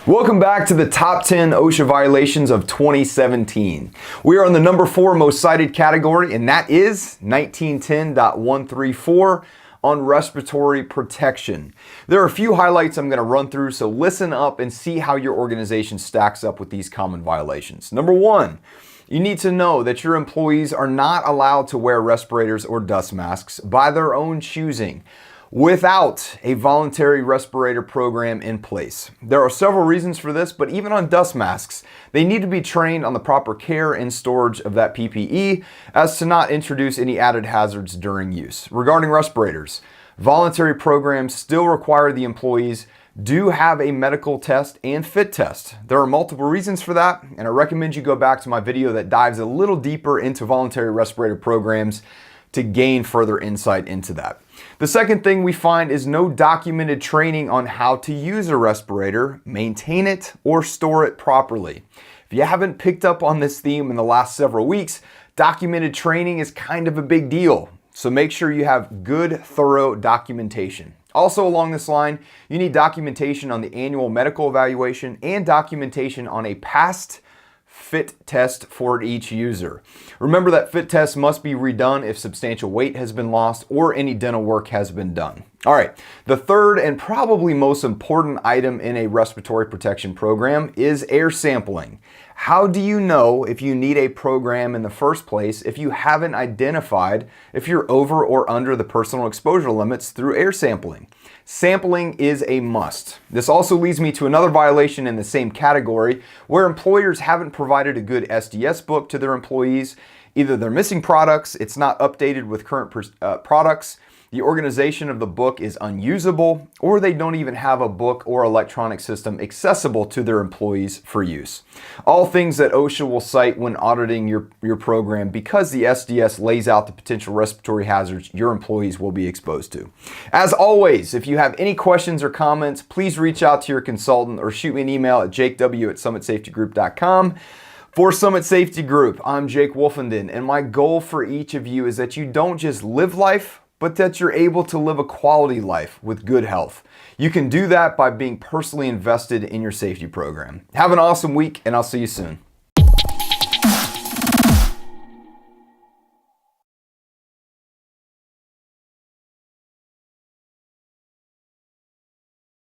Welcome back to the top 10 OSHA violations of 2017. We are on the number 4 most cited category, and that is 1910.134 on respiratory protection. There are a few highlights I'm going to run through, so listen up and see how your organization stacks up with these common violations. Number 1, you need to know that your employees are not allowed to wear respirators or dust masks by their own choosing, without a voluntary respirator program in place. There are several reasons for this, but even on dust masks, they need to be trained on the proper care and storage of that PPE as to not introduce any added hazards during use. Regarding respirators, voluntary programs still require the employees do have a medical test and fit test. There are multiple reasons for that, and I recommend you go back to my video that dives a little deeper into voluntary respirator programs to gain further insight into that. The second thing we find is no documented training on how to use a respirator, maintain it, or store it properly. If you haven't picked up on this theme in the last several weeks, documented training is kind of a big deal. So make sure you have good, thorough documentation. Also along this line, you need documentation on the annual medical evaluation and documentation on a past fit test for each user. Remember that fit test must be redone if substantial weight has been lost or any dental work has been done. All right, the third and probably most important item in a respiratory protection program is air sampling. How do you know if you need a program in the first place if you haven't identified if you're over or under the personal exposure limits through air sampling? Sampling is a must. This also leads me to another violation in the same category where employers haven't provided a good SDS book to their employees. Either they're missing products, it's not updated with current products, the organization of the book is unusable, or they don't even have a book or electronic system accessible to their employees for use. All things that OSHA will cite when auditing your program because the SDS lays out the potential respiratory hazards your employees will be exposed to. As always, if you have any questions or comments, please reach out to your consultant or shoot me an email at jakew@summitsafetygroup.com. For Summit Safety Group, I'm Jake Wolfenden, and my goal for each of you is that you don't just live life, but that you're able to live a quality life with good health. You can do that by being personally invested in your safety program. Have an awesome week, and I'll see you soon.